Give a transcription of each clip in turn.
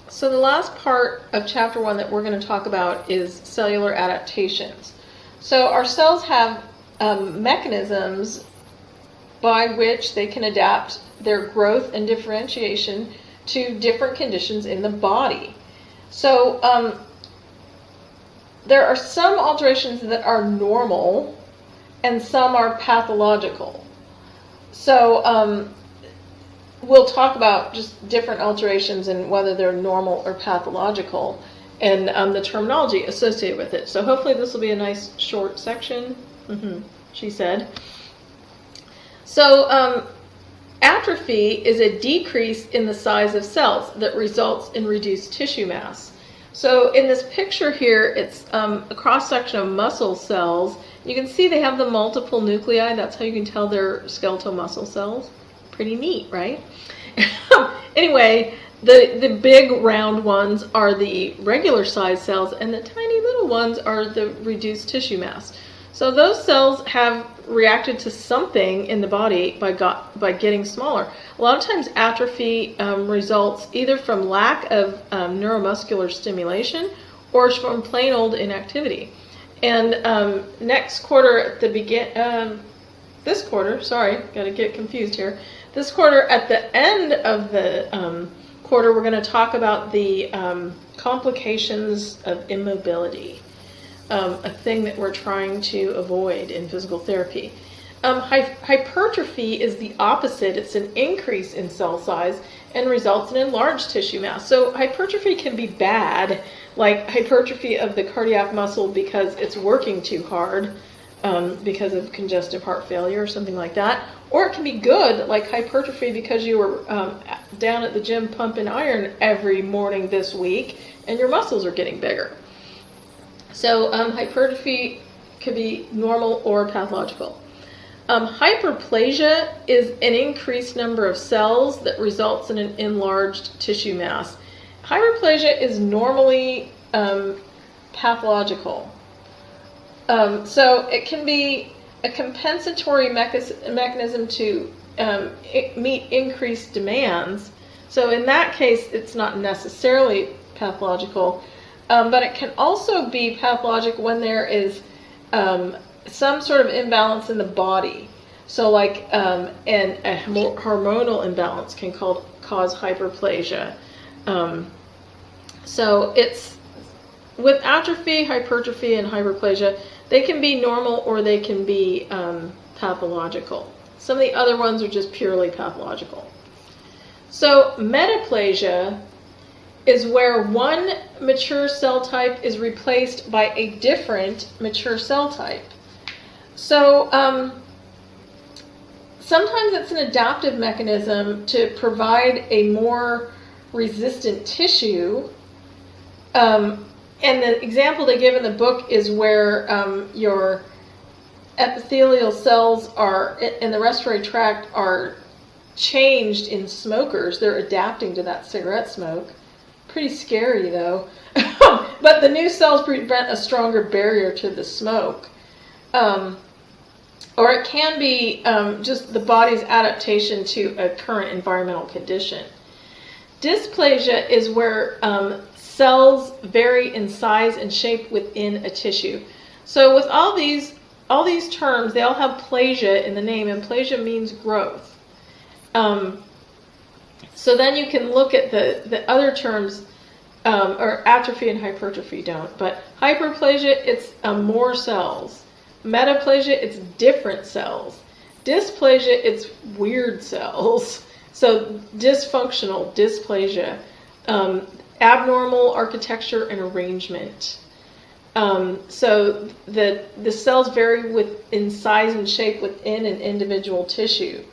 So the last part of chapter 1 that we're going to talk about is cellular adaptations. So our cells have mechanisms by which they can adapt their growth and differentiation to different conditions in the body. So there are some alterations that are normal and some are pathological. So we'll talk about just different alterations and whether they're normal or pathological and the terminology associated with it. So hopefully this will be a nice short section, she said. So atrophy is a decrease in the size of cells that results in reduced tissue mass. So in this picture here, it's a cross-section of muscle cells. You can see they have the multiple nuclei. That's how you can tell they're skeletal muscle cells. Pretty neat, right? Anyway, the big round ones are the regular size cells, and the tiny little ones are the reduced tissue mass. So those cells have reacted to something in the body by getting smaller. A lot of times atrophy results either from lack of neuromuscular stimulation or from plain old inactivity. And next quarter at the this quarter, sorry, got to get confused here. This quarter, at the end of the quarter, we're going to talk about the complications of immobility, a thing that we're trying to avoid in physical therapy. Hypertrophy is the opposite. It's an increase in cell size and results in enlarged tissue mass. So hypertrophy can be bad, like hypertrophy of the cardiac muscle because it's working too hard, because of congestive heart failure or something like that. Or it can be good, like hypertrophy because you were down at the gym pumping iron every morning this week and your muscles are getting bigger. So hypertrophy could be normal or pathological. Hyperplasia is an increased number of cells that results in an enlarged tissue mass. Hyperplasia is normally pathological. So it can be a compensatory mechanism to meet increased demands. So in that case, it's not necessarily pathological, but it can also be pathologic when there is some sort of imbalance in the body. So like a hormonal imbalance can cause hyperplasia. So it's with atrophy, hypertrophy, and hyperplasia, they can be normal or they can be pathological. Some of the other ones are just purely pathological. So metaplasia is where one mature cell type is replaced by a different mature cell type. So sometimes it's an adaptive mechanism to provide a more resistant tissue. And the example they give in the book is where your epithelial cells are in the respiratory tract are changed in smokers. They're adapting to that cigarette smoke. Pretty scary though. But the new cells prevent a stronger barrier to the smoke. Or it can be just the body's adaptation to a current environmental condition. Dysplasia is where cells vary in size and shape within a tissue. So with all these terms, they all have plasia in the name, and plasia means growth. So then you can look at the other terms, or atrophy and hypertrophy don't, but hyperplasia, it's more cells. Metaplasia, it's different cells. Dysplasia, it's weird cells. So dysfunctional, dysplasia. Abnormal architecture and arrangement. So the cells vary in size and shape within an individual tissue.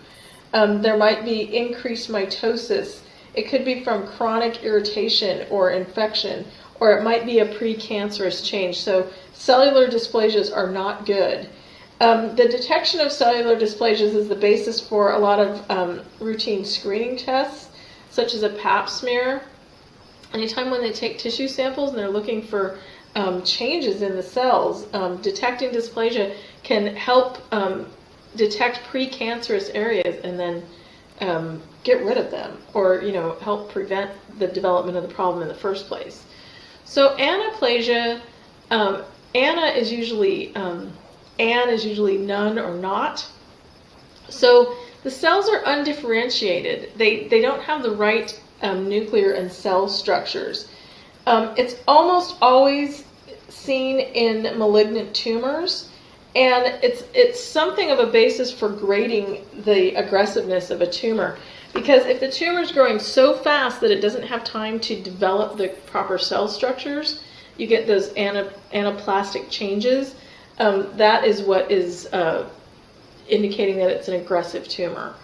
There might be increased mitosis. It could be from chronic irritation or infection, or it might be a precancerous change. So cellular dysplasias are not good. The detection of cellular dysplasias is the basis for a lot of routine screening tests, such as a pap smear. Anytime when they take tissue samples and they're looking for changes in the cells, detecting dysplasia can help detect precancerous areas and then get rid of them or, help prevent the development of the problem in the first place. So anaplasia, ana is usually, an is usually none or not. So the cells are undifferentiated. They don't have the right nuclear and cell structures. It's almost always seen in malignant tumors, and it's something of a basis for grading the aggressiveness of a tumor. Because if the tumor is growing so fast that it doesn't have time to develop the proper cell structures, you get those anaplastic changes. That is what is indicating that it's an aggressive tumor.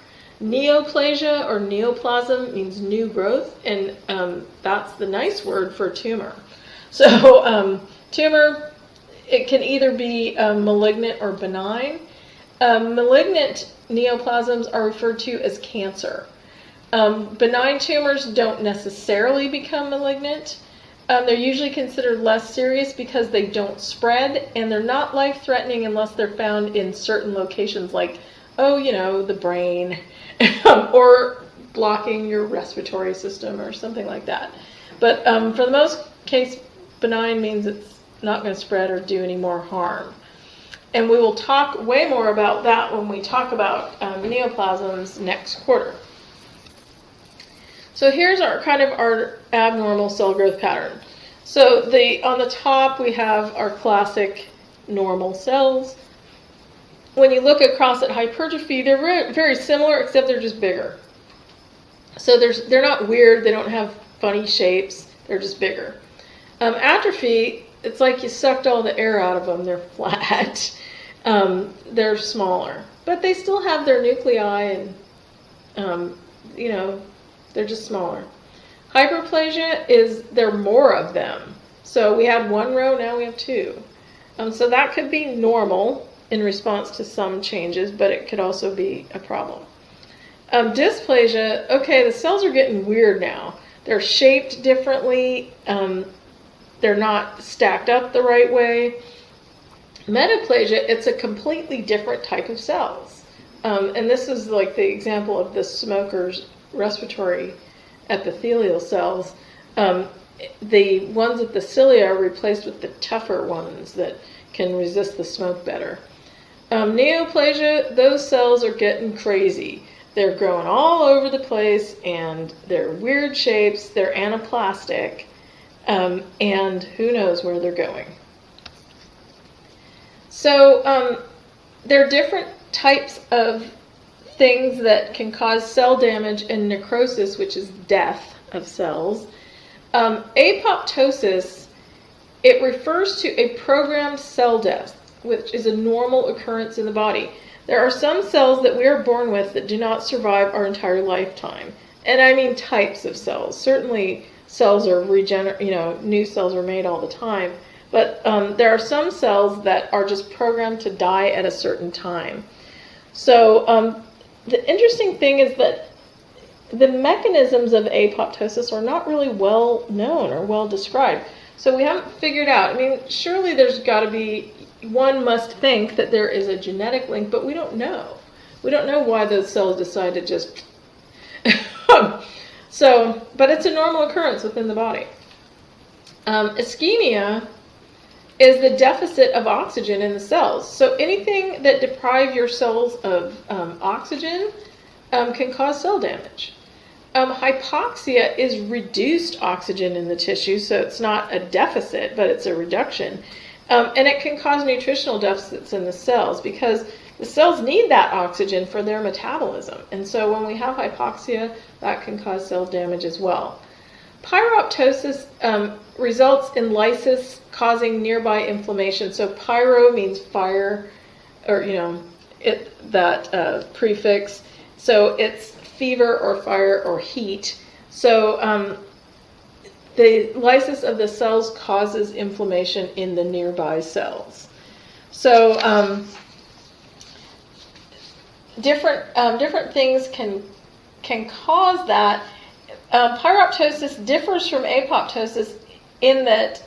Neoplasia or neoplasm means new growth, and that's the nice word for tumor. So tumor, it can either be malignant or benign. Malignant neoplasms are referred to as cancer. Benign tumors don't necessarily become malignant. They're usually considered less serious because they don't spread, and they're not life-threatening unless they're found in certain locations like, the brain, or blocking your respiratory system or something like that. But for the most case, benign means it's not going to spread or do any more harm. And we will talk way more about that when we talk about neoplasms next quarter. So here's our abnormal cell growth pattern. So on the top we have our classic normal cells. When you look across at hypertrophy, they're very, very similar, except they're just bigger. So they're not weird. They don't have funny shapes. They're just bigger. Atrophy, it's like you sucked all the air out of them. They're flat. They're smaller, but they still have their nuclei, and they're just smaller. Hyperplasia there are more of them. So we had one row, now we have two. So that could be normal in response to some changes, but it could also be a problem. Dysplasia, okay, the cells are getting weird now. They're shaped differently. They're not stacked up the right way. Metaplasia, it's a completely different type of cells. And this is like the example of the smoker's respiratory epithelial cells. The ones at the cilia are replaced with the tougher ones that can resist the smoke better. Neoplasia, those cells are getting crazy. They're growing all over the place, and they're weird shapes, they're anaplastic, and who knows where they're going. So there are different types of things that can cause cell damage and necrosis, which is death of cells. Apoptosis, it refers to a programmed cell death, which is a normal occurrence in the body. There are some cells that we are born with that do not survive our entire lifetime. And I mean types of cells. Certainly cells are new cells are made all the time. But there are some cells that are just programmed to die at a certain time. So the interesting thing is that the mechanisms of apoptosis are not really well known or well described. So we haven't figured out. I mean, surely there's got to be, one must think that there is a genetic link, but we don't know. We don't know why those cells decide to just... but it's a normal occurrence within the body. Ischemia is the deficit of oxygen in the cells. So anything that deprives your cells of oxygen can cause cell damage. Hypoxia is reduced oxygen in the tissue, so it's not a deficit, but it's a reduction. And it can cause nutritional deficits in the cells because the cells need that oxygen for their metabolism. And so when we have hypoxia, that can cause cell damage as well. Pyroptosis results in lysis causing nearby inflammation. So pyro means fire, or that prefix. So it's fever or fire or heat. So the lysis of the cells causes inflammation in the nearby cells. So different things can cause that. Pyroptosis differs from apoptosis in that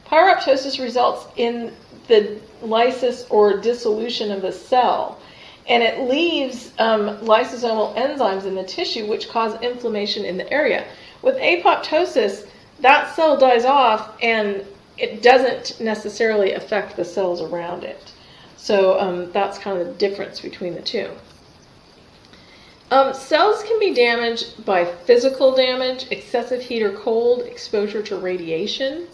pyroptosis results in the lysis or dissolution of a cell. and it leaves lysosomal enzymes in the tissue which cause inflammation in the area. With apoptosis, that cell dies off and it doesn't necessarily affect the cells around it. So that's kind of the difference between the two. Cells can be damaged by physical damage, excessive heat or cold, exposure to radiation.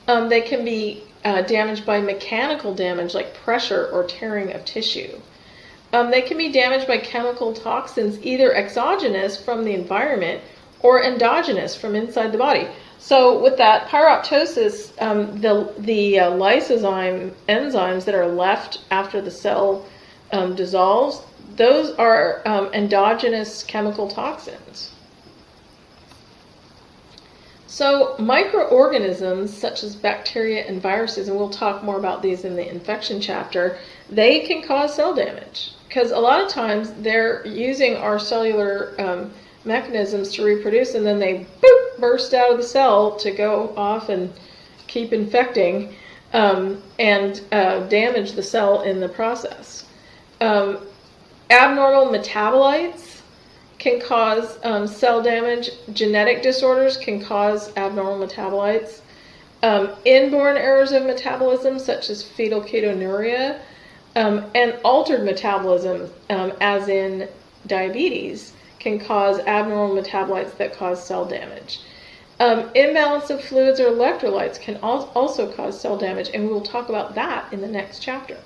They can be damaged by mechanical damage like pressure or tearing of tissue. They can be damaged by chemical toxins, either exogenous from the environment or endogenous from inside the body. So with that pyroptosis, the lysozyme enzymes that are left after the cell dissolves, those are endogenous chemical toxins. So microorganisms such as bacteria and viruses, and we'll talk more about these in the infection chapter, they can cause cell damage because a lot of times they're using our cellular mechanisms to reproduce, and then they burst out of the cell to go off and keep infecting and damage the cell in the process. Abnormal metabolites can cause cell damage. Genetic disorders can cause abnormal metabolites. Inborn errors of metabolism, such as fetal ketonuria, and altered metabolism, as in diabetes, can cause abnormal metabolites that cause cell damage. Imbalance of fluids or electrolytes can also cause cell damage, and we will talk about that in the next chapter.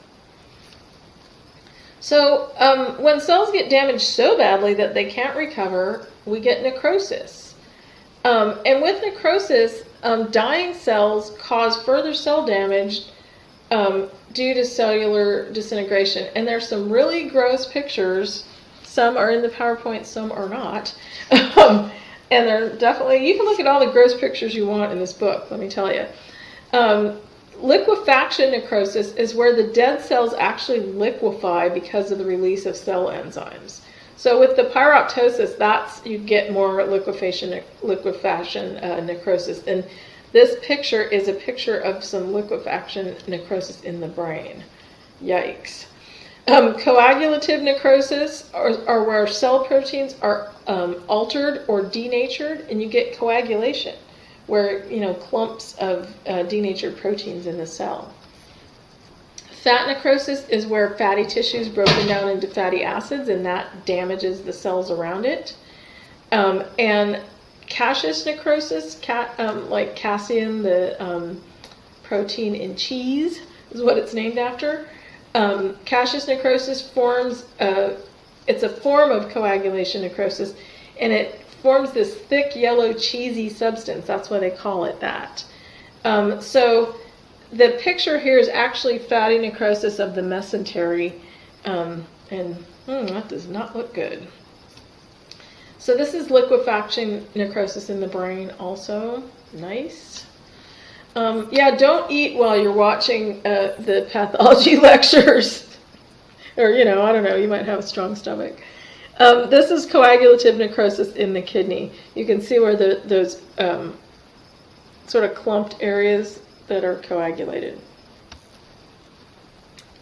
So when cells get damaged so badly that they can't recover, we get necrosis. And with necrosis, dying cells cause further cell damage due to cellular disintegration. And there's some really gross pictures. Some are in the PowerPoint, some are not. And they're definitely, you can look at all the gross pictures you want in this book, let me tell you. Liquefaction necrosis is where the dead cells actually liquefy because of the release of cell enzymes. So with the pyroptosis, you get more liquefaction necrosis. And this picture is a picture of some liquefaction necrosis in the brain. Yikes. Coagulative necrosis are where cell proteins are altered or denatured, and you get coagulation, where clumps of denatured proteins in the cell. Fat necrosis is where fatty tissue is broken down into fatty acids, and that damages the cells around it. And caseous necrosis, like casein, the protein in cheese, is what it's named after. Caseous necrosis forms, it's a form of coagulation necrosis, and it forms this thick, yellow, cheesy substance. That's why they call it that. So the picture here is actually fatty necrosis of the mesentery, and that does not look good. So this is liquefaction necrosis in the brain also. Nice. Yeah, don't eat while you're watching the pathology lectures. Or, I don't know, you might have a strong stomach. This is coagulative necrosis in the kidney. You can see where those sort of clumped areas that are coagulated.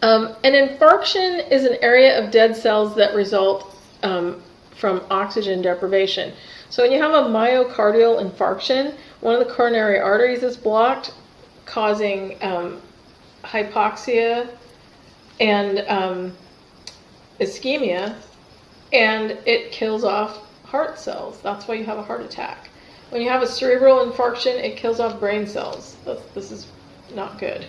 An infarction is an area of dead cells that result from oxygen deprivation. So when you have a myocardial infarction, one of the coronary arteries is blocked, causing hypoxia and ischemia, and it kills off heart cells. That's why you have a heart attack. When you have a cerebral infarction, it kills off brain cells. This is not good.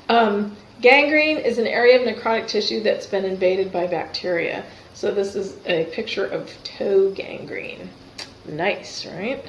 Gangrene is an area of necrotic tissue that's been invaded by bacteria. So this is a picture of toe gangrene. Nice, right?